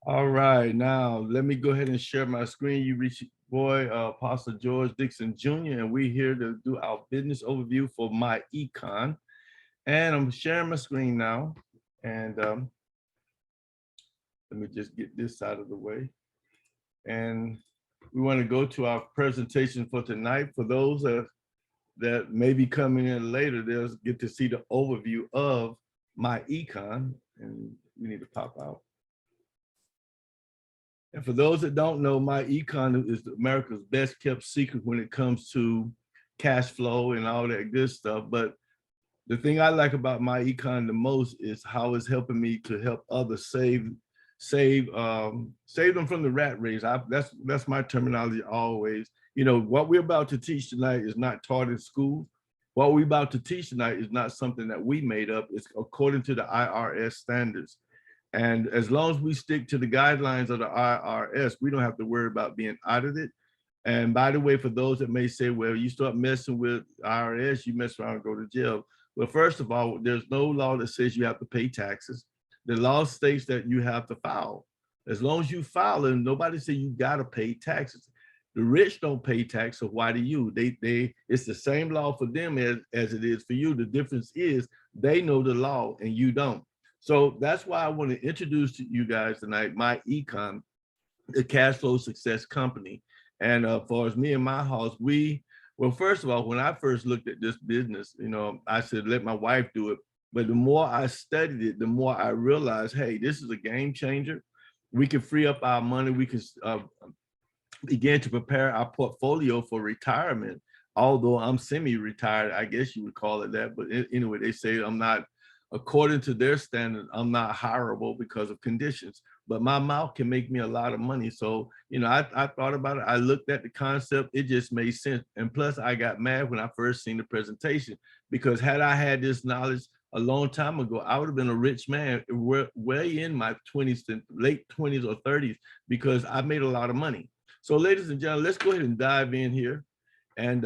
All right, now let me go ahead and share my screen. You reach boy, Apostle George Dixon Jr., and we're here to do our business overview for MyEcon. And I'm sharing my screen now. And let me just get this out of the way. And we want to go to our presentation for tonight. For those that may be coming in later, they'll get to see the overview of MyEcon. And we need to pop out. And for those that don't know, MyEcon is America's best kept secret when it comes to cash flow and all that good stuff. But the thing I like about MyEcon the most is how it's helping me to help others save them from the rat race. That's my terminology always. You know, what we're about to teach tonight is not taught in school. What we're about to teach tonight is not something that we made up. It's according to the IRS standards. And as long as we stick to the guidelines of the IRS, we don't have to worry about being audited. And by the way, for those that may say, well, you start messing with IRS, you mess around and go to jail. Well, first of all, there's no law that says you have to pay taxes. The law states that you have to file. As long as you file, and nobody says you got to pay taxes. The rich don't pay tax, so why do you? It's the same law for them as it is for you. The difference is they know the law and you don't. So that's why I want to introduce to you guys tonight MyEcon, the cash flow success company. And for as me and my house, well, first of all, when I first looked at this business, you know, I said, let my wife do it. But the more I studied it, the more I realized, hey, this is a game changer. We can free up our money. We can begin to prepare our portfolio for retirement. Although I'm semi-retired, I guess you would call it that. But anyway, they say I'm not, according to their standard, I'm not hireable because of conditions, but my mouth can make me a lot of money. So, you know, I thought about it. I looked at the concept. It just made sense. And plus I got mad when I first seen the presentation, because had I had this knowledge a long time ago, I would have been a rich man way in my 20s, late 20s or 30s, because I made a lot of money. So ladies and gentlemen, let's go ahead and dive in here and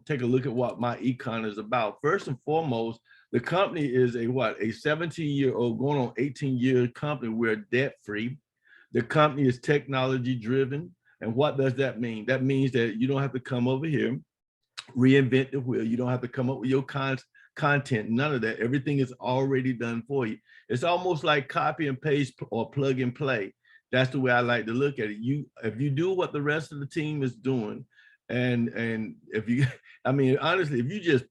take a look at what MyEcon is about. First and foremost, the company is a 17-year-old going on 18-year company. We're debt free. The company is technology driven. And what does that mean? That means that you don't have to come over here, reinvent the wheel. You don't have to come up with your content, none of that. Everything is already done for you. It's almost like copy and paste or plug and play. That's the way I like to look at it. If you do what the rest of the team is doing, and if you, I mean, honestly, if you just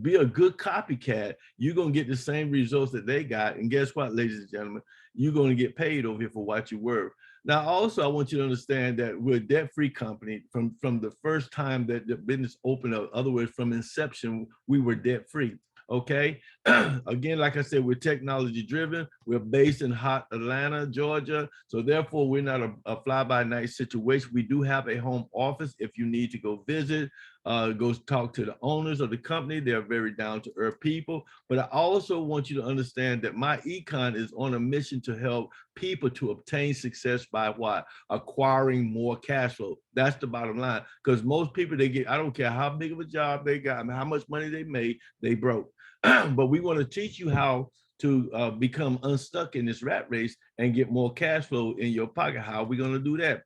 be a good copycat, you're going to get the same results that they got. And guess what, ladies and gentlemen, you're going to get paid over here for what you were. Now, also, I want you to understand that we're a debt-free company from the first time that the business opened up. In other words, from inception, we were debt-free. Okay. Again, like I said, we're technology driven. We're based in hot Atlanta, Georgia. So therefore, we're not a fly-by-night situation. We do have a home office if you need to go visit, go talk to the owners of the company. They're very down-to-earth people. But I also want you to understand that MyEcon is on a mission to help people to obtain success by what? Acquiring more cash flow. That's the bottom line. Because most people, they get, I don't care how big of a job they got, I mean, how much money they made, they broke. But we want to teach you how to become unstuck in this rat race and get more cash flow in your pocket. How are we going to do that?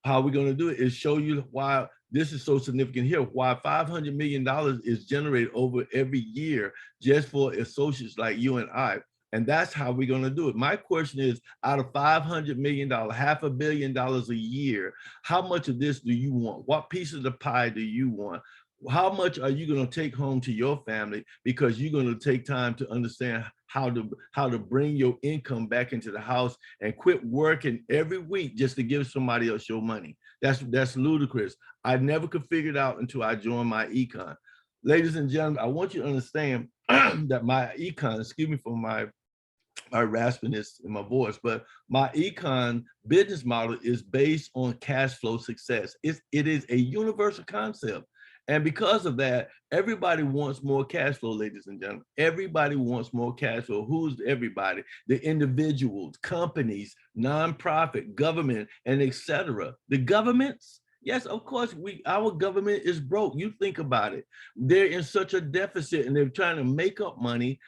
How we're going to do it is show you why this is so significant here, why $500 million is generated over every year just for associates like you and I. And that's how we're going to do it. My question is, out of $500 million, $500 million a year, how much of this do you want? What piece of the pie do you want? How much are you going to take home to your family, because you're going to take time to understand how to bring your income back into the house and quit working every week just to give somebody else your money. That's ludicrous. I never could figure it out until I joined MyEcon. Ladies and gentlemen, I want you to understand that MyEcon, excuse me for my raspiness in my voice, but MyEcon business model is based on cash flow success. It is a universal concept. And because of that, everybody wants more cash flow, ladies and gentlemen. Everybody wants more cash flow. Who's everybody? The individuals, companies, nonprofit, government, and etc. The governments, yes, of course, our government is broke. You think about it. They're in such a deficit and they're trying to make up money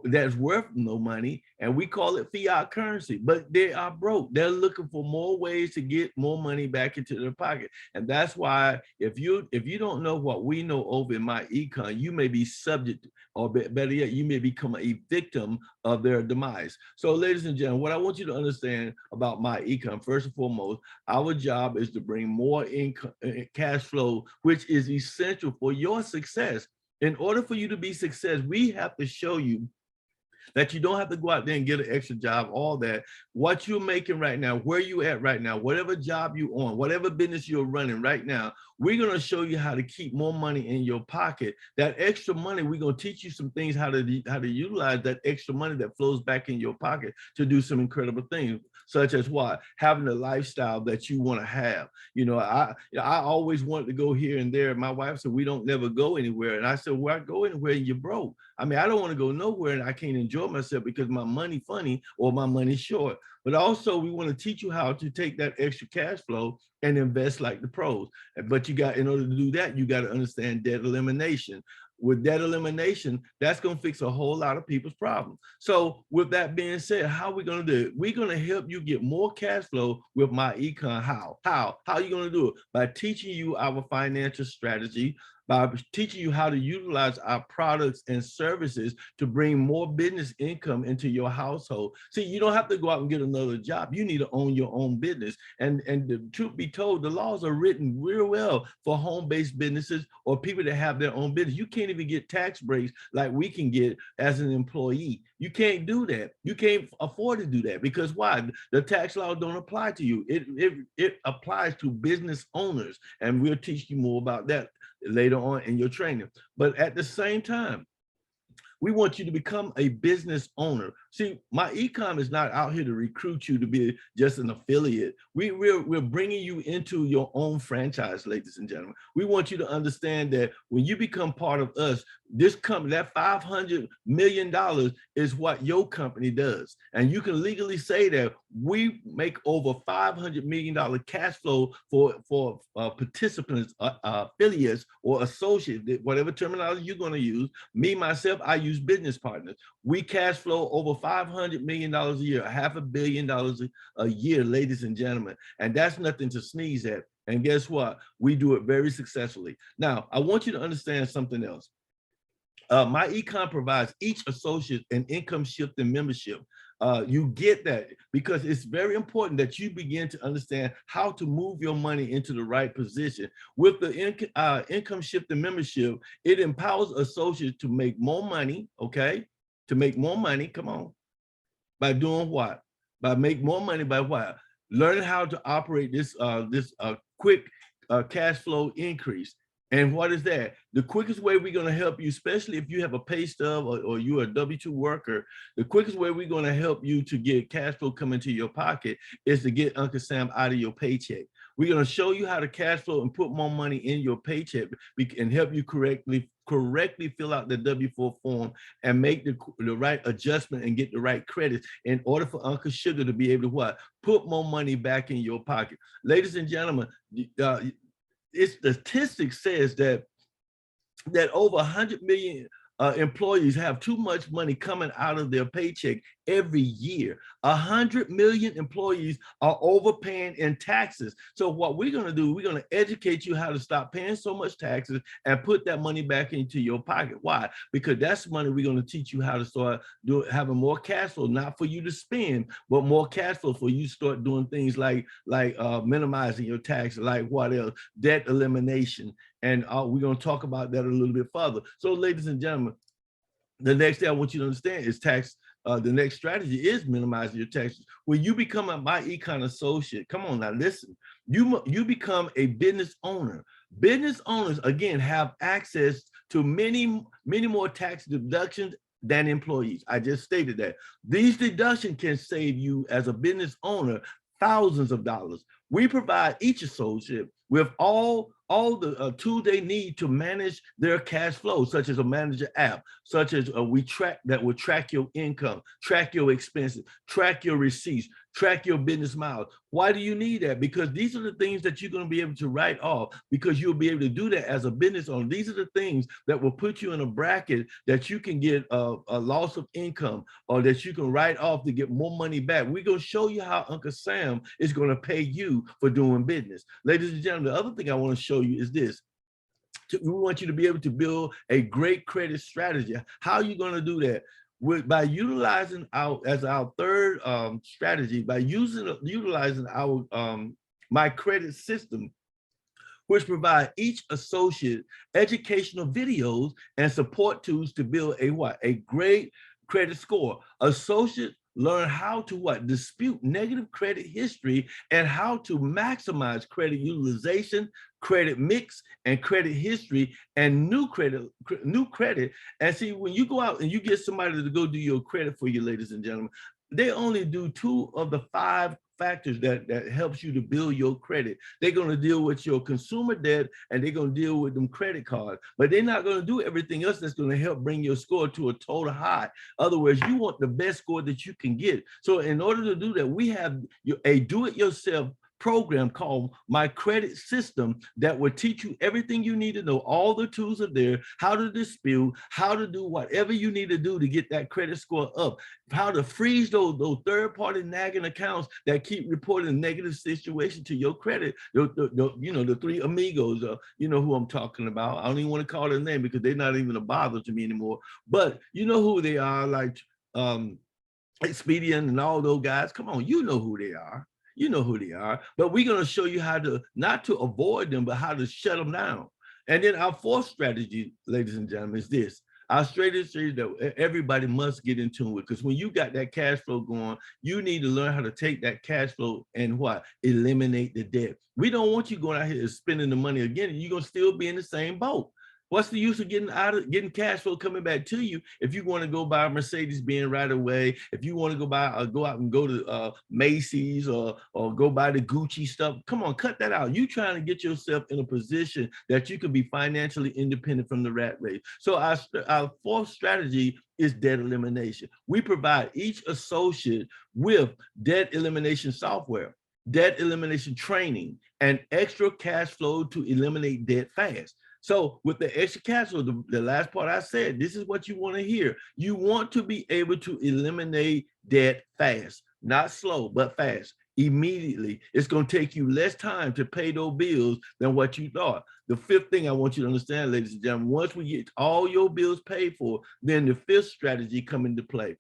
that's worth no money, and we call it fiat currency, but they are broke. They're looking for more ways to get more money back into their pocket. And that's why if you don't know what we know over in MyEcon, you may be subject, or better yet, you may become a victim of their demise. So ladies and gentlemen, what I want you to understand about MyEcon, first and foremost, our job is to bring more income, cash flow, which is essential for your success. In order for you to be success, we have to show you that you don't have to go out there and get an extra job, all that. What you're making right now, where you at right now, whatever job you on, whatever business you're running right now, we're going to show you how to keep more money in your pocket. That extra money, we're going to teach you some things, how to utilize that extra money that flows back in your pocket to do some incredible things, such as what? Having a lifestyle that you want to have. You know, I always wanted to go here and there. My wife said, we don't never go anywhere. And I said, well, I go anywhere and you're broke. I mean, I don't want to go nowhere and I can't enjoy myself because my money funny or my money short. But also we want to teach you how to take that extra cash flow and invest like the pros. But you got, in order to do that, you got to understand debt elimination. With debt elimination, that's going to fix a whole lot of people's problems. So with that being said, how are we going to do it? We're going to help you get more cash flow with MyEcon. How are you going to do it? By teaching you our financial strategy, by teaching you how to utilize our products and services to bring more business income into your household. See, you don't have to go out and get another job. You need to own your own business. And the truth be told, the laws are written real well for home-based businesses or people that have their own business. You can't even get tax breaks like we can get as an employee. You can't do that. You can't afford to do that because why? The tax law don't apply to you. It applies to business owners, and we'll teach you more about that later on in your training. But at the same time, we want you to become a business owner. See, MyEcon is not out here to recruit you to be just an affiliate. We're bringing you into your own franchise, ladies and gentlemen. We want you to understand that when you become part of us, this company, that $500 million is what your company does. And you can legally say that we make over $500 million cash flow for participants, affiliates, or associates, whatever terminology you're going to use. Me, myself, I use business partners. We cash flow over $500 million a year, $500 million a year, ladies and gentlemen. And that's nothing to sneeze at. And guess what? We do it very successfully. Now, I want you to understand something else. MyEcon provides each associate an income shifting membership. You get that because it's very important that you begin to understand how to move your money into the right position. With the income shifting membership, it empowers associates to make more money, okay? To make more money, come on. By doing what? By make more money by what? Learning how to operate this quick cash flow increase. And what is that? The quickest way we're going to help you, especially if you have a pay stub or you're a W-2 worker, the quickest way we're going to help you to get cash flow coming to your pocket is to get Uncle Sam out of your paycheck. We're going to show you how to cash flow and put more money in your paycheck and help you correctly fill out the W-4 form and make the right adjustment and get the right credits in order for Uncle Sugar to be able to what? Put more money back in your pocket. Ladies and gentlemen, its statistics says that over 100 million employees have too much money coming out of their paycheck every year. 100 million employees are overpaying in taxes. So what we're going to do, we're going to educate you how to stop paying so much taxes and put that money back into your pocket. Why? Because that's money we're going to teach you how to start having more cash flow, not for you to spend, but more cash flow for you to start doing things like minimizing your tax, like what else? Debt elimination. And we're going to talk about that a little bit further. So ladies and gentlemen, the next thing I want you to understand is tax. The next strategy is minimizing your taxes. When you become a MyEcon associate, come on now, listen, you become a business owner. Business owners, again, have access to many more tax deductions than employees. I just stated that. These deductions can save you as a business owner thousands of dollars. We provide each associate with all all the tools they need to manage their cash flow, such as a manager app, such as we track that will track your income, track your expenses, track your receipts, track your business miles. Why do you need that? Because these are the things that you're going to be able to write off, because you'll be able to do that as a business owner. These are the things that will put you in a bracket that you can get a loss of income, or that you can write off to get more money back. We're going to show you how Uncle Sam is going to pay you for doing business. Ladies and gentlemen, the other thing I want to show you is this. We want you to be able to build a great credit strategy. How are you going to do that? By utilizing as our third strategy, by utilizing our My Credit system, which provide each associate educational videos and support tools to build a great credit score. Associates learn how to dispute negative credit history and how to maximize credit utilization, credit mix, and credit history, and new credit. And see, when you go out and you get somebody to go do your credit for you, ladies and gentlemen, they only do 2 of the 5 factors that helps you to build your credit. They're going to deal with your consumer debt, and they're going to deal with them credit cards, but they're not going to do everything else that's going to help bring your score to a total high. In other words, you want the best score that you can get. So in order to do that, we have a do-it-yourself program called My Credit System that will teach you everything you need to know. All the tools are there, how to dispute, how to do whatever you need to do to get that credit score up, how to freeze those third-party nagging accounts that keep reporting negative situation to your credit. The 3 amigos, you know who I'm talking about. I don't even want to call their name because they're not even a bother to me anymore. But you know who they are, like Expedient and all those guys. Come on, you know who they are. You know who they are, but we're going to show you how to, not to avoid them, but how to shut them down. And then our 4th strategy, ladies and gentlemen, is this. Our strategy that everybody must get in tune with, because when you got that cash flow going, you need to learn how to take that cash flow and eliminate the debt. We don't want you going out here and spending the money again. You're going to still be in the same boat. What's the use of getting cash flow coming back to you if you want to go buy a Mercedes-Benz right away, if you want to go out and go to Macy's or go buy the Gucci stuff? Come on, cut that out. You trying to get yourself in a position that you can be financially independent from the rat race. So our 4th strategy is debt elimination. We provide each associate with debt elimination software, debt elimination training, and extra cash flow to eliminate debt fast. So with the extra cash flow, the last part I said, this is what you want to hear. You want to be able to eliminate debt fast, not slow, but fast, immediately. It's going to take you less time to pay those bills than what you thought. The 5th thing I want you to understand, ladies and gentlemen, once we get all your bills paid for, then the 5th strategy come into play.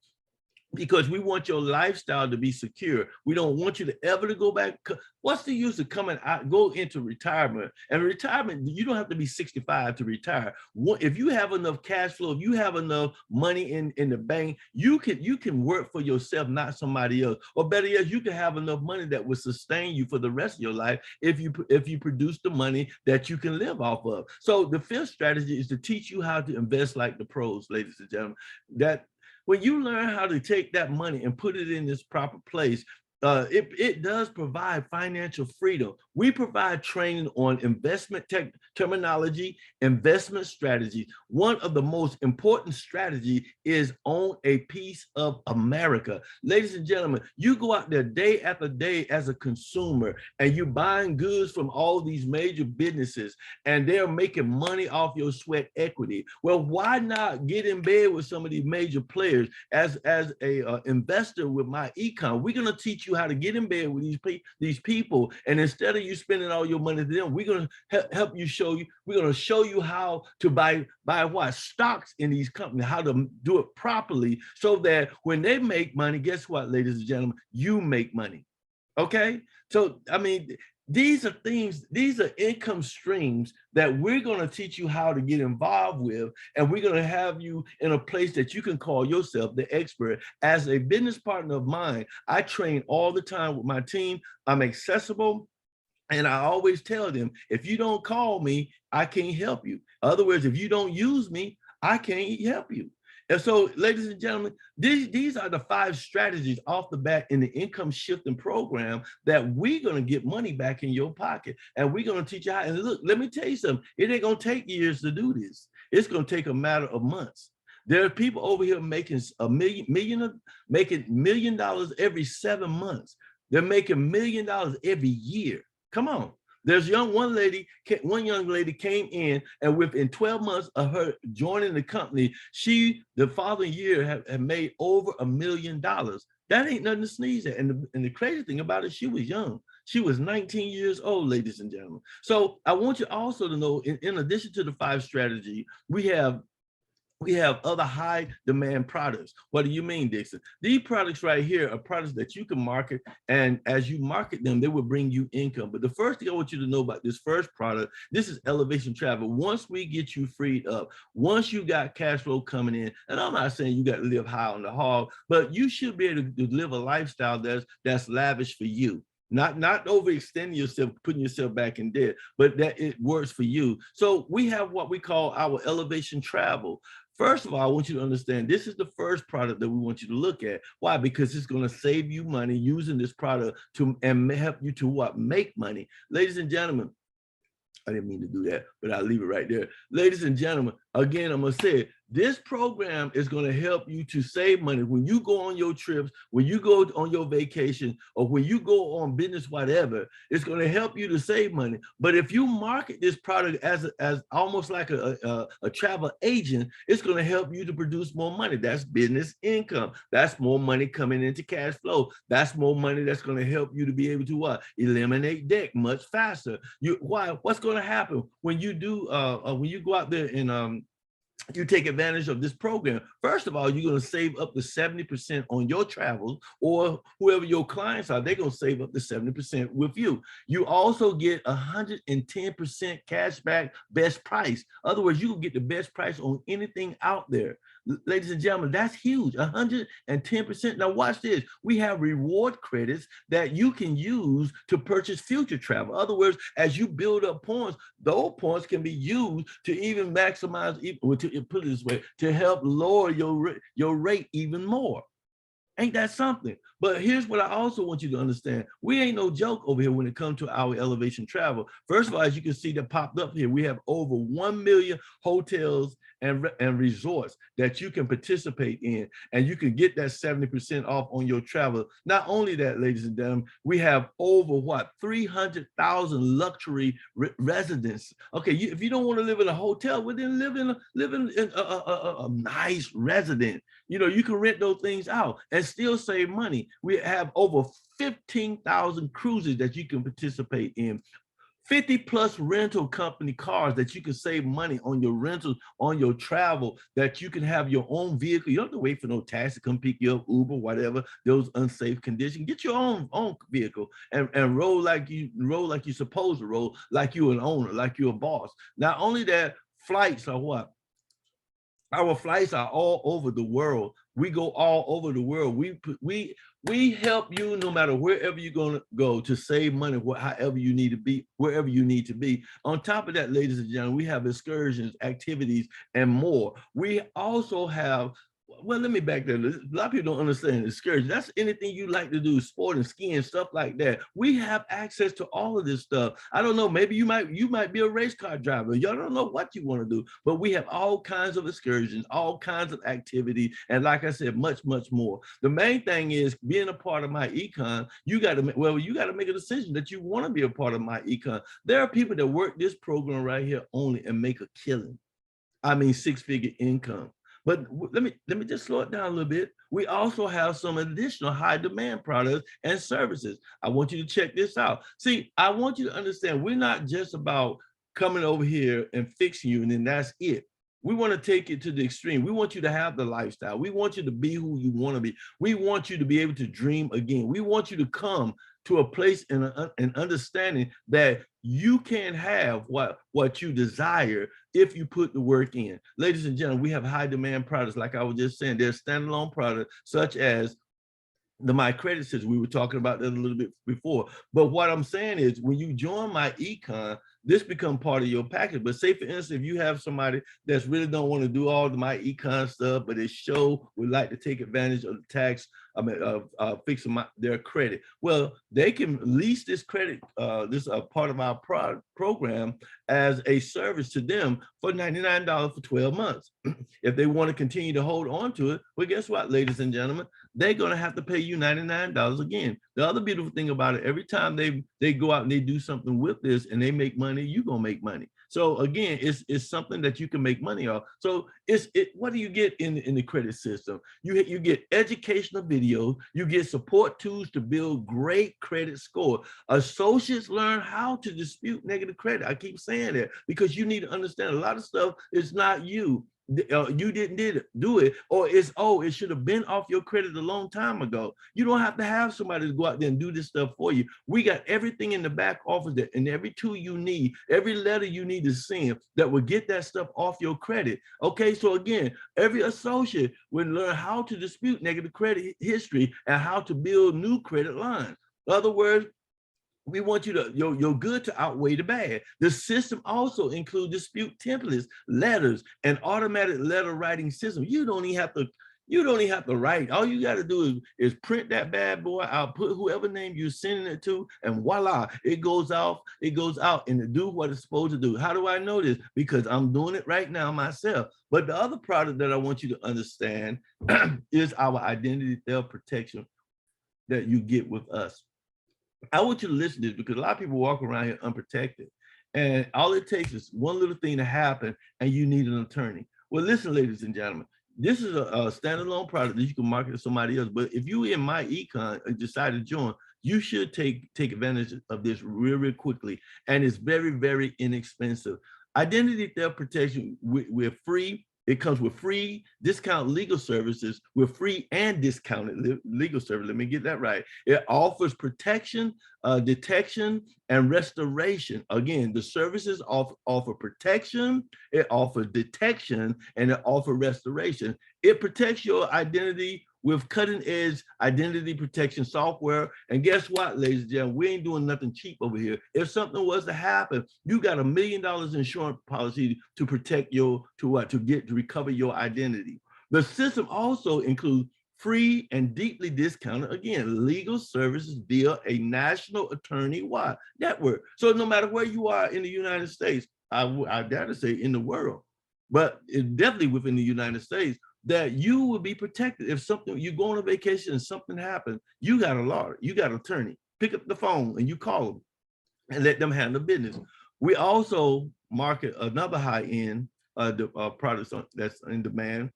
Because we want your lifestyle to be secure. We don't want you to ever to go back. What's the use of coming out, go into retirement? And retirement, you don't have to be 65 to retire. If you have enough cash flow, if you have enough money in the bank, you can work for yourself, not somebody else. Or better yet, you can have enough money that will sustain you for the rest of your life if you produce the money that you can live off of. So the 5th strategy is to teach you how to invest like the pros, ladies and gentlemen. That when you learn how to take that money and put it in this proper place, it does provide financial freedom. We provide training on investment terminology, investment strategy. One of the most important strategy is own a piece of America. Ladies and gentlemen, you go out there day after day as a consumer and you're buying goods from all these major businesses and they're making money off your sweat equity. Well, why not get in bed with some of these major players as a investor with MyEcon? We're going to teach you how to get in bed with these people, and instead of you spending all your money to them, we're going to help you we're going to show you how to buy stocks in these companies, how to do it properly so that when they make money, guess what, ladies and gentlemen, you make money. Okay, so I mean, these are income streams that we're going to teach you how to get involved with, and we're going to have you in a place that you can call yourself the expert. As a business partner of mine, I train all the time with my team. I'm accessible, and I always tell them, if you don't call me, I can't help you. In other words, if you don't use me, I can't help you. And so, ladies and gentlemen, these are the 5 strategies off the bat in the income shifting program that we're going to get money back in your pocket. And we're going to teach you how. And look, let me tell you something. It ain't going to take years to do this. It's going to take a matter of months. There are people over here making making $1 million every 7 months. They're making $1 million every year. Come on. There's one young lady came in, and within 12 months of her joining the company, the following year had made over $1 million. That ain't nothing to sneeze at. And the crazy thing about it, she was young. She was 19 years old, ladies and gentlemen. So I want you also to know, in addition to the 5 strategy, we have other high demand products. What do you mean, Dixon? These products right here are products that you can market, and as you market them, they will bring you income. But the first thing I want you to know about this first product, this is elevation travel. Once we get you freed up, once you got cash flow coming in, and I'm not saying you got to live high on the hog, but you should be able to live a lifestyle that's lavish for you. Not overextending yourself, putting yourself back in debt, but that it works for you. So we have what we call our elevation travel. First of all, I want you to understand this is the first product that we want you to look at. Why? Because it's going to save you money using this product and help you to what? Make money. Ladies and gentlemen, I didn't mean to do that, but I'll leave it right there. Ladies and gentlemen, again, I'm going to say it. This program is going to help you to save money when you go on your trips, when you go on your vacation, or when you go on business, whatever. It's going to help you to save money. But if you market this product as almost like a travel agent, it's going to help you to produce more money. That's business income. That's more money coming into cash flow. That's more money that's going to help you to be able to what? Eliminate debt much faster. Why? What's going to happen when you do when you go out there and you take advantage of this program? First of all, you're going to save up to 70% on your travels, or whoever your clients are, they're going to save up to 70% with you. You also get 110% cash back best price. In other words, you can get the best price on anything out there. Ladies and gentlemen, that's huge, 110%. Now watch this. We have reward credits that you can use to purchase future travel. In other words, as you build up points, those points can be used to even maximize, to put it this way, to help lower your rate even more. Ain't that something? But here's what I also want you to understand. We ain't no joke over here when it comes to our elevation travel. First of all, as you can see that popped up here, we have over 1 million hotels and resorts that you can participate in, and you can get that 70% off on your travel. Not only that, ladies and gentlemen, we have over 300,000 luxury residents. Okay, if you don't want to live in a hotel, well then live in a nice residence. You know, you can rent those things out and still save money. We have over 15,000 cruises that you can participate in. 50 plus rental company cars that you can save money on your rentals, on your travel, that you can have your own vehicle. You don't have to wait for no taxi to come pick you up, Uber, whatever, those unsafe conditions. Get your own vehicle and roll like you're supposed to roll, like you're an owner, like you're a boss. Not only that, flights are what? Our flights are all over the world. We go all over the world. We help you no matter wherever you're going to go to save money, however you need to be, wherever you need to be. On top of that, ladies and gentlemen, we have excursions, activities, and more. We also have, well, let me back there. A lot of people don't understand excursion. That's anything you like to do, sport and skiing, stuff like that. We have access to all of this stuff. I don't know, maybe you might be a race car driver. Y'all don't know what you want to do, but we have all kinds of excursions, all kinds of activities, and like I said, much, much more. The main thing is being a part of MyEcon, you got to make a decision that you want to be a part of MyEcon. There are people that work this program right here only and make a killing. I mean, 6-figure income. But let me just slow it down a little bit. We also have some additional high demand products and services. I want you to check this out. See, I want you to understand we're not just about coming over here and fixing you and then that's it. We want to take it to the extreme. We want you to have the lifestyle. We want you to be who you want to be. We want you to be able to dream again. We want you to come to a place and an understanding that you can have what you desire if you put the work in. Ladies and gentlemen, we have high demand products. Like I was just saying, there's standalone products such as the My Credit System. We were talking about that a little bit before. But what I'm saying is when you join MyEcon, this become part of your package. But say for instance, if you have somebody that's really don't want to do all the MyEcon stuff, but they would like to take advantage of the tax, fixing their credit. Well, they can lease this credit, this part of our program as a service to them for $99 for 12 months. If they want to continue to hold on to it, well, guess what, ladies and gentlemen? They're going to have to pay you $99 again. The other beautiful thing about it, every time they go out and they do something with this and they make money, you're going to make money. So again, it's something that you can make money off. So what do you get in the credit system? You get educational videos, you get support tools to build great credit score. Associates learn how to dispute negative credit. I keep saying that because you need to understand a lot of stuff is not you. You didn't do it, or it should have been off your credit a long time ago. You don't have to have somebody to go out there and do this stuff for you. We got everything in the back office that, and every tool you need, every letter you need to send that will get that stuff off your credit. Okay, so again, every associate will learn how to dispute negative credit history and how to build new credit lines. In other words, we want you to your good to outweigh the bad. The system also includes dispute templates, letters, and automatic letter writing system. You don't even have to write. All you got to do is print that bad boy out, put whoever name you're sending it to, and voila, it goes out, and it do what it's supposed to do. How do I know this? Because I'm doing it right now myself. But the other product that I want you to understand is our identity theft protection that you get with us. I want you to listen to this because a lot of people walk around here unprotected. And all it takes is one little thing to happen and you need an attorney. Well, listen, ladies and gentlemen, this is a standalone product that you can market to somebody else. But if you in MyEcon and decide to join, you should take advantage of this real quickly. And it's very, very inexpensive. Identity theft protection, we're free. It comes with free discount legal services, with free and discounted legal service. Let me get that right. It offers protection, detection, and restoration. Again, the services offer protection, it offers detection, and it offers restoration. It protects your identity with cutting-edge identity protection software. And guess what, ladies and gentlemen, we ain't doing nothing cheap over here. If something was to happen, you got $1 million insurance policy to protect to recover your identity. The system also includes free and deeply discounted, again, legal services via a national attorney-wide network. So no matter where you are in the United States, I dare to say in the world, but it definitely within the United States, that you will be protected. If you go on a vacation and something happens, you got a lawyer, you got an attorney. Pick up the phone and you call them and let them handle business. We also market another high-end products that's in demand,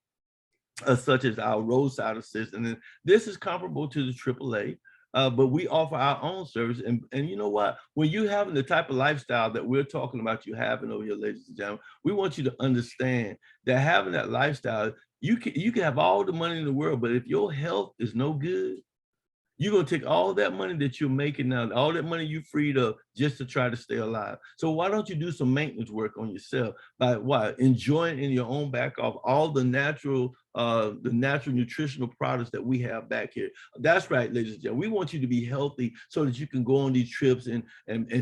such as our roadside assistant. And this is comparable to the AAA, but we offer our own service. And you know what? When you're having the type of lifestyle that we're talking about you having over here, ladies and gentlemen, we want you to understand that having that lifestyle, you can have all the money in the world, but if your health is no good, you're going to take all that money that you're making now, all that money you freed up just to try to stay alive. So why don't you do some maintenance work on yourself by enjoying in your own back off all the natural nutritional products that we have back here. That's right, ladies and gentlemen. We want you to be healthy so that you can go on these trips and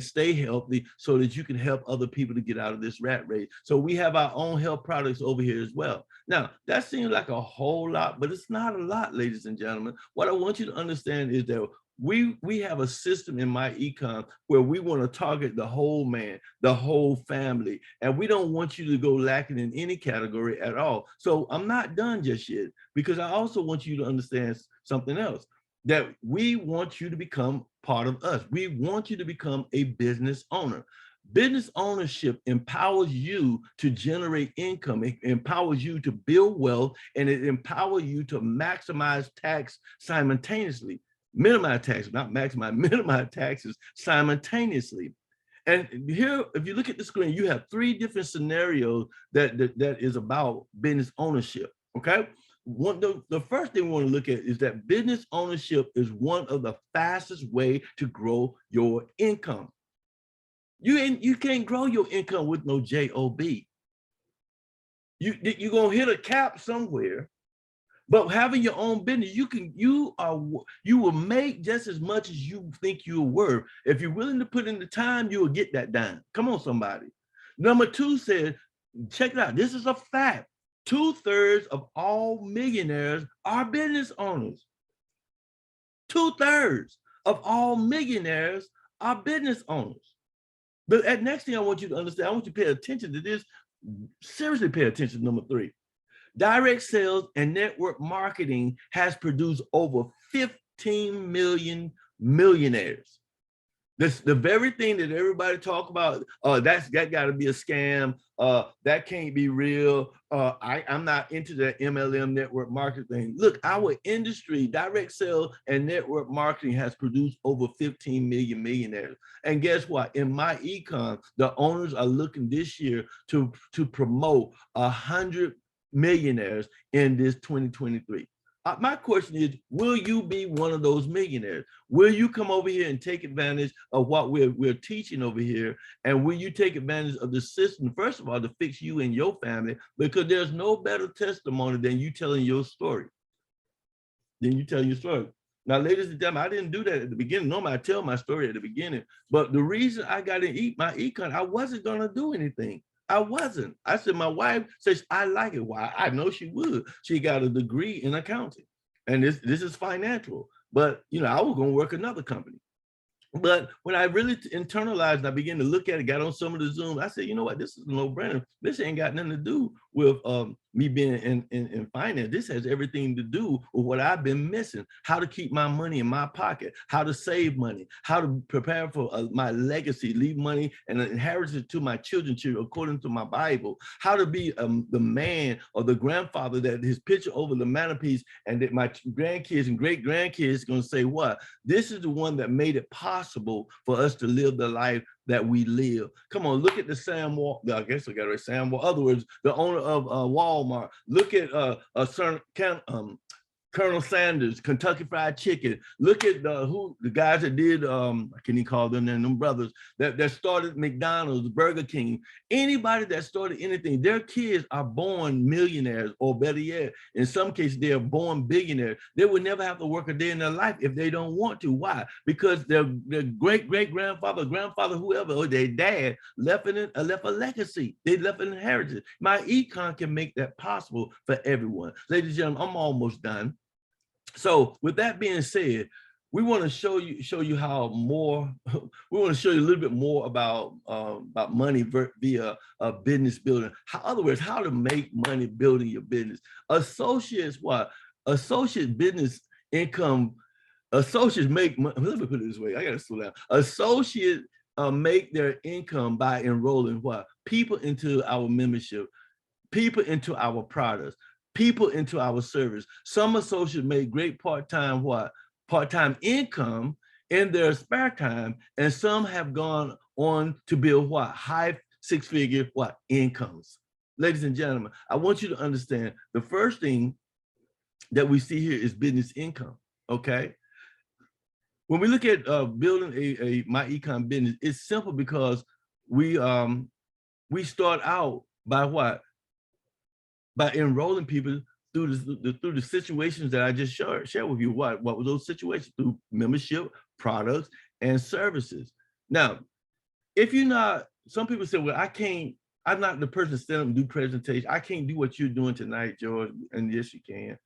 stay healthy so that you can help other people to get out of this rat race. So we have our own health products over here as well. Now, that seems like a whole lot, but it's not a lot, ladies and gentlemen. What I want you to understand is that we have a system in MyEcon where we want to target the whole man, the whole family, and we don't want you to go lacking in any category at all. So I'm not done just yet, because I also want you to understand something else, that we want you to become part of us. We want you to become a business owner. Business ownership empowers you to generate income. It empowers you to build wealth, and it empowers you to maximize tax simultaneously. Minimize taxes, not maximize, minimize taxes simultaneously. And here, if you look at the screen, you have 3 different scenarios that is about business ownership, okay? The first thing we want to look at is that business ownership is one of the fastest way to grow your income. You can't grow your income with no job. You're gonna hit a cap somewhere, But having your own business, you will make just as much as you think you're worth. If you're willing to put in the time, you will get that done. Come on, somebody. Number two says, check it out. This is a fact. 2/3 of all millionaires are business owners. 2/3 of all millionaires are business owners. The next thing I want you to understand, I want you to pay attention to this. Seriously, pay attention to number three. Direct sales and network marketing has produced over 15 million millionaires. This the very thing that everybody talk about. That got to be a scam. That can't be real. I'm not into that MLM network marketing thing. Look, our industry, direct sales and network marketing, has produced over 15 million millionaires. And guess what? In MyEcon, the owners are looking this year to promote 100 millionaires in this 2023. My question is, will you be one of those millionaires? Will you come over here and take advantage of what we're teaching over here? And will you take advantage of the system, first of all, to fix you and your family? Because there's no better testimony than you telling your story. Now, ladies and gentlemen, I didn't do that at the beginning. Normally, I tell my story at the beginning. But the reason I got to MyEcon, I wasn't going to do anything. I wasn't. I said, my wife says, I like it. Why? I know she would. She got a degree in accounting. And this is financial. But, I was going to work another company. But when I really internalized and I began to look at it, got on some of the Zoom, I said, you know what, this is a no-brainer. This ain't got nothing to do with me being in finance. This has everything to do with what I've been missing, how to keep my money in my pocket, how to save money, how to prepare for my legacy, leave money and inherit it to my children according to my Bible, how to be the man or the grandfather that his picture over the mantelpiece and that my grandkids and great-grandkids going to say, what? This is the one that made it possible for us to live the life that we live. Come on, look at the Sam Wall. I guess I got it. Sam Wall. In other words, the owner of Walmart. Look at Colonel Sanders, Kentucky Fried Chicken. Look at the guys that did, I can't even call them them brothers, that started McDonald's, Burger King. Anybody that started anything, their kids are born millionaires, or better yet, in some cases, they are born billionaires. They would never have to work a day in their life if they don't want to. Why? Because their great-great-grandfather, grandfather, whoever, or their dad left a legacy. They left an inheritance. MyEcon can make that possible for everyone. Ladies and gentlemen, I'm almost done. So with that being said, we want to show you how more. We want to show you a little bit more about money via business building. Other words, how to make money building your business. Associates business income. Associates make money. Let me put it this way. I got to slow down. Associates make their income by enrolling what? People into our membership, people into our products, people into our service. Some associates make great part-time income in their spare time, and some have gone on to build high six-figure incomes. Ladies and gentlemen, I want you to understand the first thing that we see here is business income. Okay, when we look at building a MyEcon business, it's simple because we start out by what? By enrolling people through the situations that I just shared with you. What were those situations? Through membership, products, and services. Now, if you're not, some people say, well, I'm not the person to stand up and do presentation. I can't do what you're doing tonight, George. And yes, you can.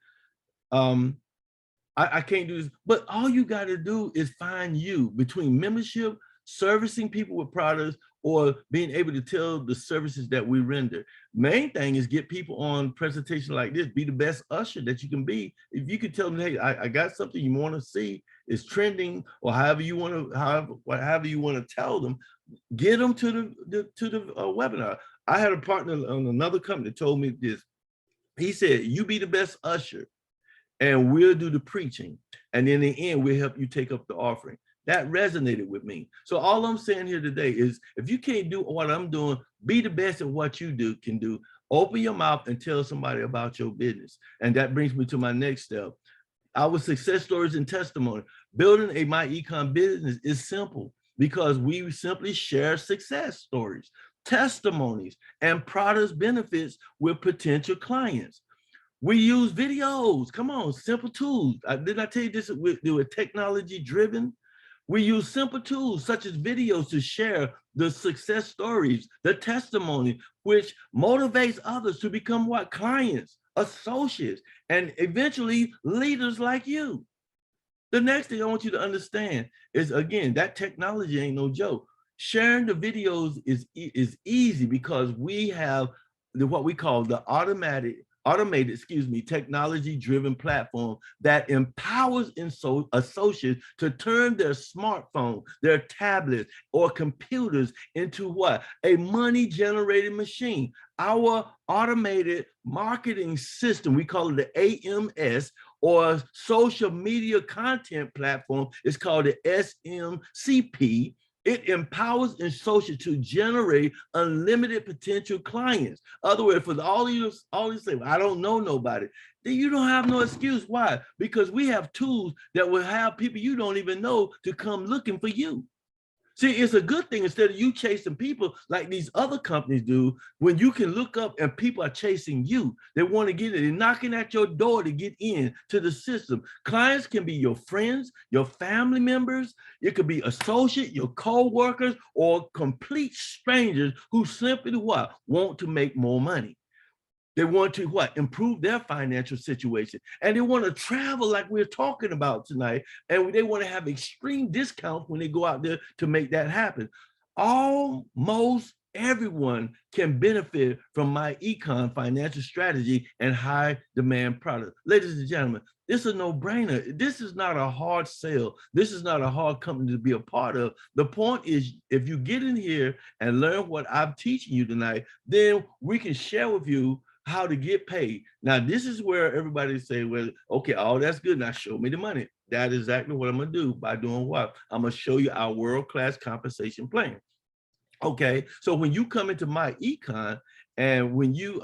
I can't do this, but all you got to do is find you between membership, servicing people with products, or being able to tell the services that we render. Main thing is get people on presentation like this. Be the best usher that you can be. If you could tell them, hey, I got something you want to see, it's trending, or however you want to tell them, get them to the webinar. I had a partner on another company that told me this. He said, you be the best usher, and we'll do the preaching. And in the end, we'll help you take up the offering. That resonated with me. So all I'm saying here today is, if you can't do what I'm doing, be the best at what you can do. Open your mouth and tell somebody about your business. And that brings me to my next step. Our success stories and testimony. Building a MyEcon business is simple because we simply share success stories, testimonies, and products benefits with potential clients. We use videos. Come on, simple tools. Didn't I tell you this? We're technology driven. We use simple tools such as videos to share the success stories, the testimony, which motivates others to become what? Clients, associates, and eventually leaders like you. The next thing I want you to understand is, again, that technology ain't no joke. Sharing the videos is easy because we have what we call the automated, technology-driven platform that empowers associates to turn their smartphone, their tablet, or computers into what? A money-generating machine. Our automated marketing system, we call it the AMS, or social media content platform, is called the SMCP. It empowers associates to generate unlimited potential clients. Other words, for all these say, well, I don't know nobody. Then you don't have no excuse. Why? Because we have tools that will have people you don't even know to come looking for you. See, it's a good thing instead of you chasing people like these other companies do, when you can look up and people are chasing you. They want to get it. They're knocking at your door to get in to the system. Clients can be your friends, your family members. It could be associate, your co-workers, or complete strangers who simply what? Want to make more money. They want to what? Improve their financial situation. And they want to travel like we're talking about tonight. And they want to have extreme discounts when they go out there to make that happen. Almost everyone can benefit from MyEcon financial strategy and high demand product. Ladies and gentlemen, this is a no-brainer. This is not a hard sell. This is not a hard company to be a part of. The point is, if you get in here and learn what I'm teaching you tonight, then we can share with you how to get paid. Now, this is where everybody say, well, okay, all that's good. Now show me the money. That is exactly what I'm gonna do by doing what? I'm gonna show you our world-class compensation plan. Okay, so when you come into MyEcon and when you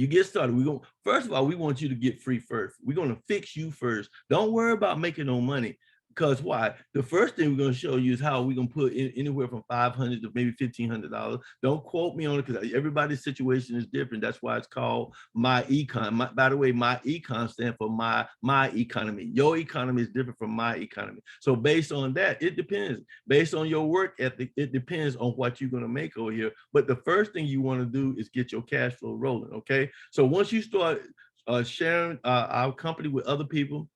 get started, first of all, we want you to get free first. We're gonna fix you first. Don't worry about making no money. Because why? The first thing we're going to show you is how we're going to put in anywhere from $500 to maybe $1,500. Don't quote me on it because everybody's situation is different. That's why it's called MyEcon. By the way, MyEcon stands for my economy. Your economy is different from my economy. So based on that, it depends. Based on your work ethic, it depends on what you're going to make over here. But the first thing you want to do is get your cash flow rolling. Okay. So once you start sharing our company with other people,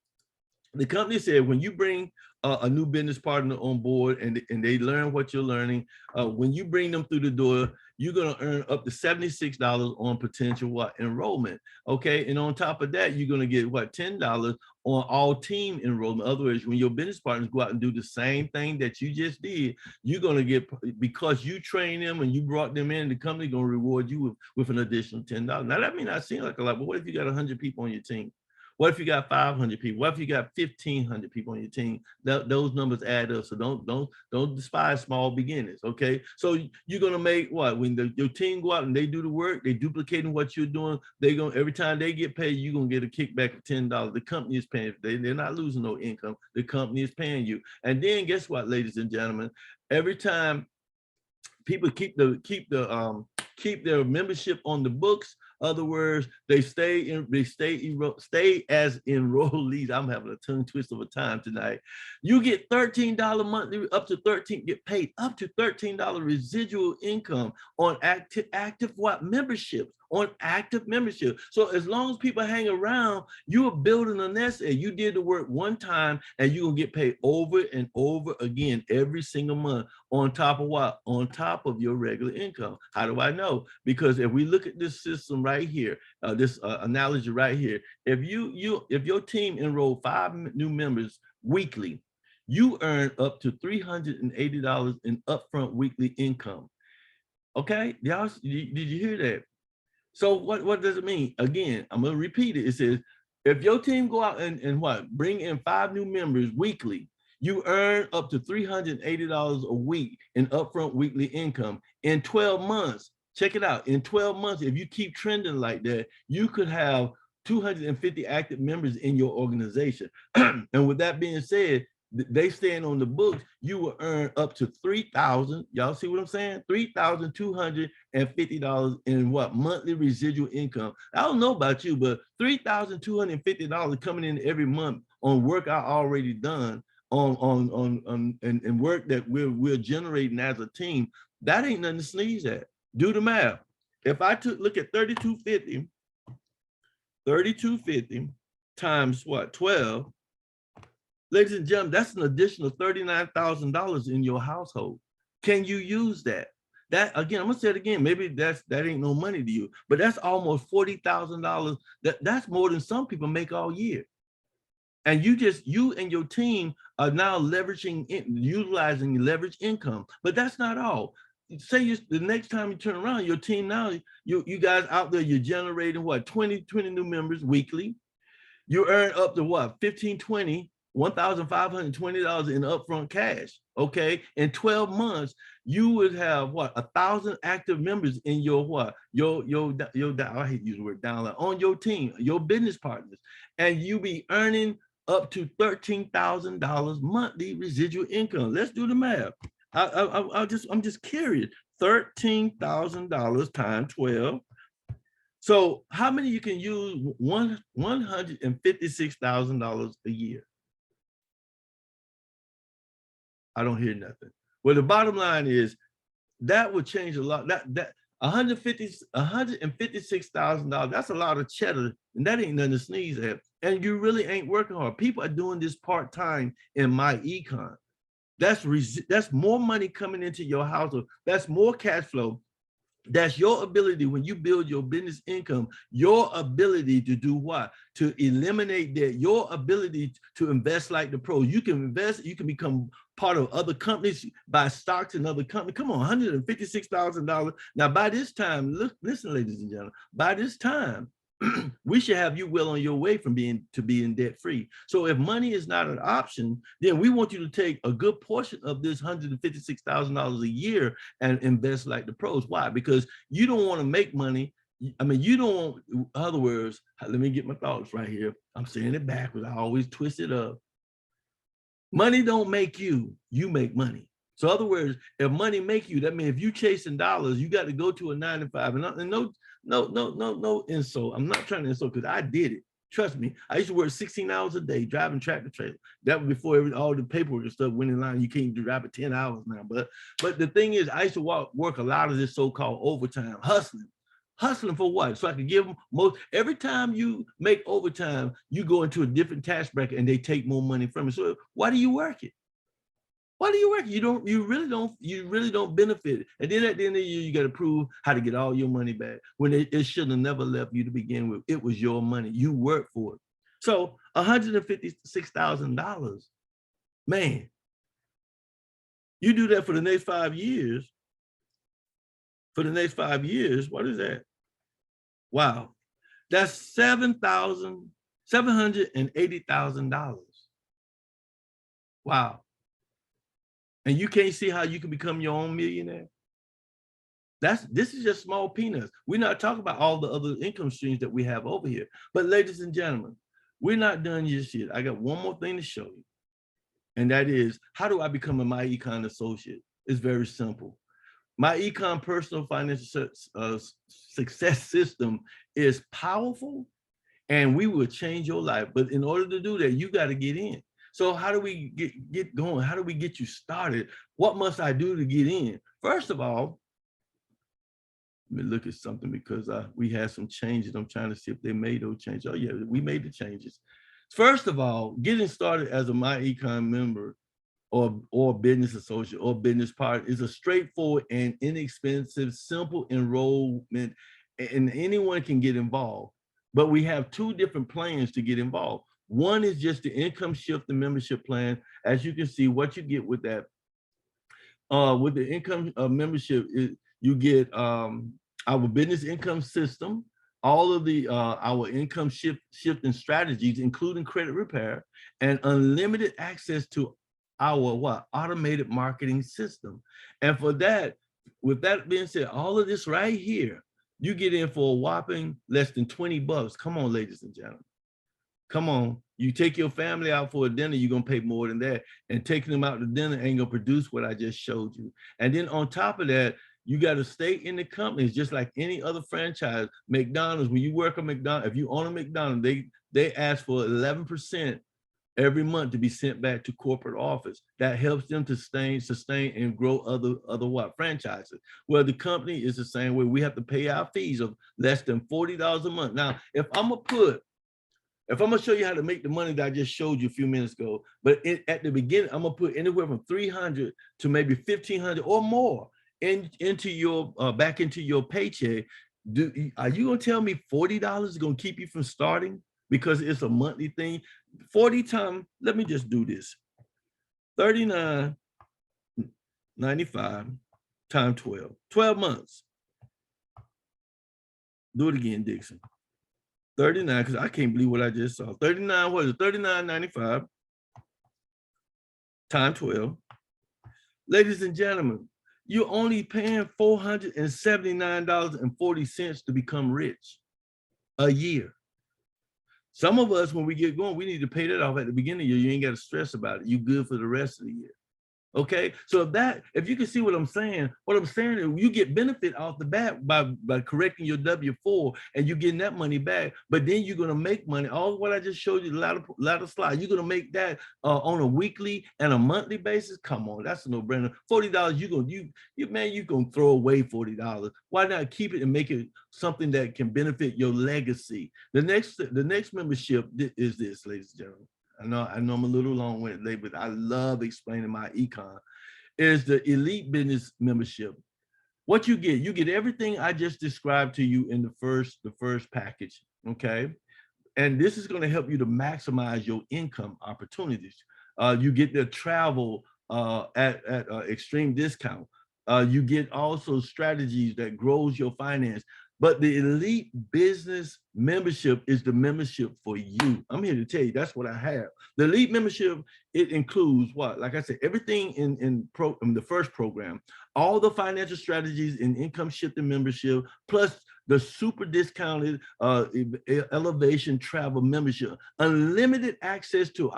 the company said when you bring a new business partner on board and they learn what you're learning, when you bring them through the door, you're going to earn up to $76 on potential what? Enrollment. Okay. And on top of that, you're going to get what? $10 on all team enrollment. In other words, when your business partners go out and do the same thing that you just did, you're going to get, because you train them and you brought them in, the company going to reward you with an additional $10. Now that may not seem like a lot, but what if you got 100 people on your team? What if you got 500 people? What if you got 1,500 people on your team? Those numbers add up. So don't despise small beginnings. Okay. So you're gonna make what? When your team go out and they do the work, they duplicating what you're doing. They gonna, every time they get paid, you're gonna get a kickback of $10. The company is paying. They're not losing no income. The company is paying you. And then guess what, ladies and gentlemen? Every time people keep their membership on the books. Other words, they stay as enrollees. I'm having a tongue twist of a time tonight. You get $13 monthly, get paid up to $13 residual income on active what? Memberships. On active membership. So as long as people hang around, you are building a nest egg. You did the work one time and you're gonna get paid over and over again every single month on top of what? On top of your regular income. How do I know? Because if we look at this system right here, this analogy right here, if your team enrolled 5 new members weekly, you earn up to $380 in upfront weekly income. Okay, y'all, did you hear that? So what does it mean? Again, I'm gonna repeat it. It says, if your team go out and what? Bring in 5 new members weekly, you earn up to $380 a week in upfront weekly income in 12 months. Check it out. In 12 months, if you keep trending like that, you could have 250 active members in your organization. And with that being said, they stand on the books, you will earn up to $3,000. Y'all see what I'm saying? $3,250 in what? Monthly residual income. I don't know about you, but $3,250 coming in every month on work I already done and work that we're generating as a team. That ain't nothing to sneeze at. Do the math. If I look at 3250 times what? 12. Ladies and gentlemen, that's an additional $39,000 in your household. Can you use that? That again, I'm gonna say it again. Maybe that ain't no money to you, but that's almost $40,000. That's more than some people make all year. And you and your team are now utilizing leverage income. But that's not all. Say the next time you turn around, your team now, you guys out there, you're generating what? 20 new members weekly. You earn up to what? $1,520 in upfront cash. Okay, in 12 months, you would have what? 1,000 active members in your what? Your I hate to use the word downline on your team, your business partners, and you be earning up to $13,000 monthly residual income. Let's do the math. I'm just curious. $13,000 times 12. So how many you can use? $156,000 a year. I don't hear nothing. Well, the bottom line is that would change a lot. That $156,000. That's a lot of cheddar, and that ain't nothing to sneeze at. And you really ain't working hard. People are doing this part-time in MyEcon. That's more money coming into your household. That's more cash flow. That's your ability when you build your business income, your ability to do what? To eliminate that, your ability to invest like the pros. You can invest, you can become part of other companies, buy stocks in other companies. Come on, $156,000. Now, by this time, listen, ladies and gentlemen, by this time, we should have you well on your way from being debt free. So if money is not an option, then we want you to take a good portion of this $156,000 a year and invest like the pros. Why? Because you don't want to make money. I mean, you don't, in other words, let me get my thoughts right here. I'm saying it backwards. I always twist it up. Money don't make you, you make money. So in other words, if money make you, that means if you chasing dollars, you got to go to a 9 to 5. And no insult. I'm not trying to insult because I did it. Trust me. I used to work 16 hours a day driving tractor trailer. That was before all the paperwork and stuff went in line. You can't drive it 10 hours now. But the thing is, I used to work a lot of this so-called overtime, hustling for what? So I could give them most. Every time you make overtime, you go into a different tax bracket and they take more money from it. So why do you work it? Why do you work? You really don't benefit. And then at the end of the year, you got to prove how to get all your money back when it should have never left you to begin with. It was your money. You worked for it. So $156,000, man, you do that for the next 5 years. For the next 5 years, what is that? Wow, that's $780,000. Wow. And you can't see how you can become your own millionaire. This is just small peanuts. We're not talking about all the other income streams that we have over here. But ladies and gentlemen, we're not done just yet. I got one more thing to show you. And that is, how do I become a MyEcon associate? It's very simple. MyEcon personal financial success system is powerful and we will change your life. But in order to do that, you got to get in. So how do we get going? How do we get you started? What must I do to get in? First of all, let me look at something because we had some changes. I'm trying to see if they made those changes. Oh yeah, we made the changes. First of all, getting started as a MyEcon member or business associate or business partner is a straightforward and inexpensive, simple enrollment, and anyone can get involved. But we have 2 different plans to get involved. One is just the income shift and membership plan. As you can see, what you get with that, with the income membership, you get our business income system, all of the our income shifting strategies, including credit repair, and unlimited access to our automated marketing system. And for that, with that being said, all of this right here, you get in for a whopping less than $20. Come on, ladies and gentlemen. Come on, you take your family out for a dinner, you're gonna pay more than that. And taking them out to dinner ain't gonna produce what I just showed you. And then on top of that, you got to stay in the companies just like any other franchise. McDonald's, when you work at McDonald's, if you own a McDonald's, they ask for 11% every month to be sent back to corporate office. That helps them to sustain and grow other what franchises. Well, the company is the same way. We have to pay our fees of less than $40 a month. Now, if I'm gonna show you how to make the money that I just showed you a few minutes ago, but at the beginning, I'm gonna put anywhere from 300 to maybe 1,500 or more into your back into your paycheck. Are you gonna tell me $40 is gonna keep you from starting because it's a monthly thing? 40 times, let me just do this. 39.95 times 12 months. Do it again, Dixon. 39, because I can't believe what I just saw. 39, what is it? 39.95 times 12. Ladies and gentlemen, you're only paying $479.40 to become rich a year. Some of us, when we get going, we need to pay that off at the beginning of the year. You ain't got to stress about it. You good for the rest of the year. Okay, so if you can see what I'm saying is you get benefit off the bat by correcting your W-4 and you're getting that money back, but then you're gonna make money. All what I just showed you, a lot of slides, you're gonna make that on a weekly and a monthly basis. Come on, that's a no-brainer. $40, you gonna throw away $40. Why not keep it and make it something that can benefit your legacy? The next membership is this, ladies and gentlemen. I know I'm a little long-winded, but I love explaining MyEcon. Is the elite business membership. What you get everything I just described to you in the first package, okay? And this is going to help you to maximize your income opportunities. You get the travel at extreme discount. You get also strategies that grows your finance. But the elite business membership is the membership for you. I'm here to tell you that's what I have. The elite membership, it includes what? Like I said, everything in the first program, all the financial strategies in income shifting membership, plus the super discounted elevation travel membership, unlimited access to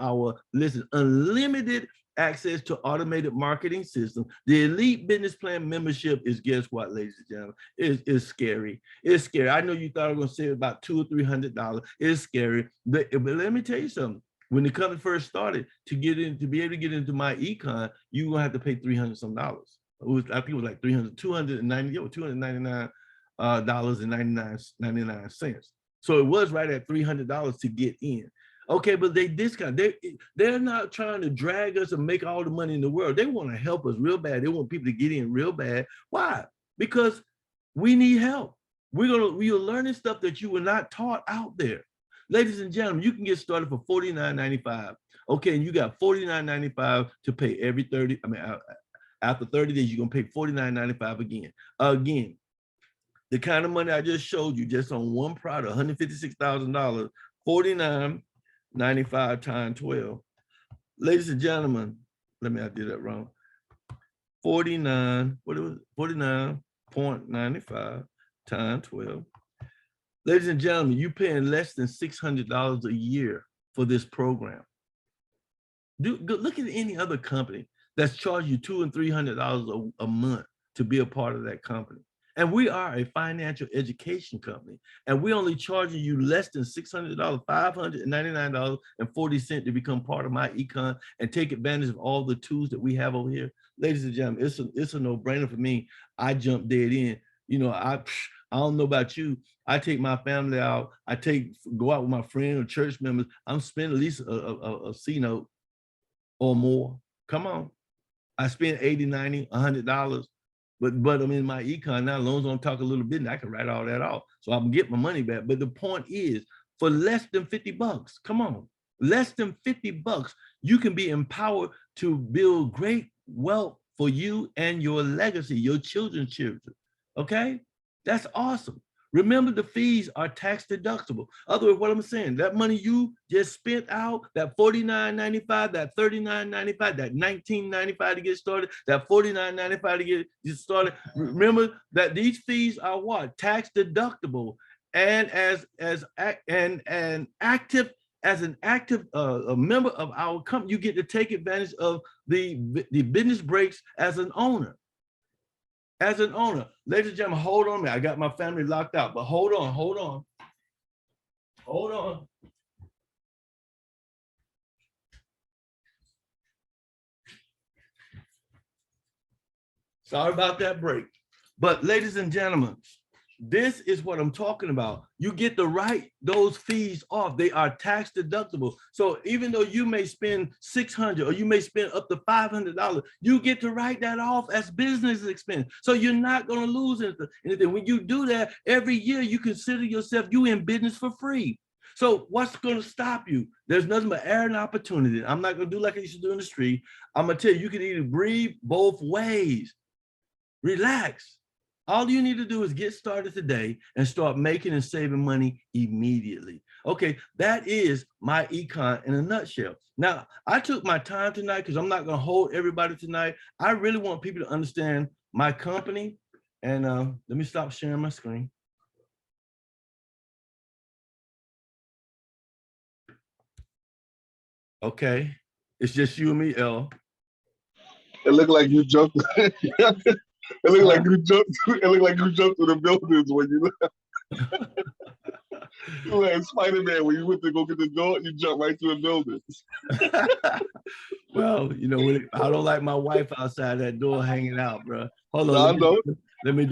unlimited access to automated marketing system. The elite business plan membership is, guess what, ladies and gentlemen, is scary. It's scary. I know you thought I was going to say about $200 or $300. It's scary, but let me tell you something. When the company first started, to be able to get into MyEcon, you're gonna have to pay $300 some dollars. I think it was like $299 dollars and 99 cents. So it was right at $300 to get in. Okay, but they discount. They're not trying to drag us and make all the money in the world. They want to help us real bad. They want people to get in real bad. Why? Because we need help. We are learning stuff that you were not taught out there. Ladies and gentlemen, you can get started for $49.95. Okay, and you got $49.95 to pay every 30. After 30 days, you're gonna pay $49.95 again. Again, the kind of money I just showed you just on one product, $156,000, $49.95 times 12. Ladies and gentlemen, I did that wrong. 49.95 times 12. Ladies and gentlemen, you're paying less than $600 a year for this program. Look at any other company that's charging you $200 and $300 a month to be a part of that company. And we are a financial education company, and we're only charging you less than $600, $599.40 to become part of MyEcon and take advantage of all the tools that we have over here. Ladies and gentlemen, it's a no-brainer for me. I jumped dead in. You know, I don't know about you. I take my family out. Go out with my friends or church members. I'm spending at least a C-note or more. Come on. I spend $80, $90, $100. But I'm in MyEcon now. As long as I don't talk a little bit, and I can write all that off, so I can get my money back. But the point is, for less than $50, come on, less than $50, you can be empowered to build great wealth for you and your legacy, your children's children. Okay, that's awesome. Remember, the fees are tax deductible. Other words, what I'm saying, that money you just spent out, that $49.95, that $39.95, that $19.95 to get started, that $49.95 to get started. Remember that these fees are what? Tax deductible. And as active as an active a member of our company, you get to take advantage of the business breaks as an owner. As an owner, ladies and gentlemen, hold on me. I got my family locked out, but hold on. Hold on. Sorry about that break. But ladies and gentlemen, this is what I'm talking about. You get to write those fees off. They are tax deductible. So even though you may spend $600 or you may spend up to $500, you get to write that off as business expense. So you're not going to lose anything. When you do that, every year you consider yourself, you in business for free. So what's going to stop you? There's nothing but air and opportunity. I'm not going to do like I used to do in the street. I'm going to tell you, you can either breathe both ways. Relax. All you need to do is get started today and start making and saving money immediately. Okay, that is MyEcon in a nutshell. Now, I took my time tonight because I'm not going to hold everybody tonight. I really want people to understand my company. And let me stop sharing my screen. Okay, it's just you and me, L. It looked like you jumped. It looked like you jumped. It looked like you jumped to the buildings when you left. You were like Spider-Man when you went to go get the door, you jumped right to the buildings. Well, you know, I don't like my wife outside that door hanging out, bro. Hold on, No, let me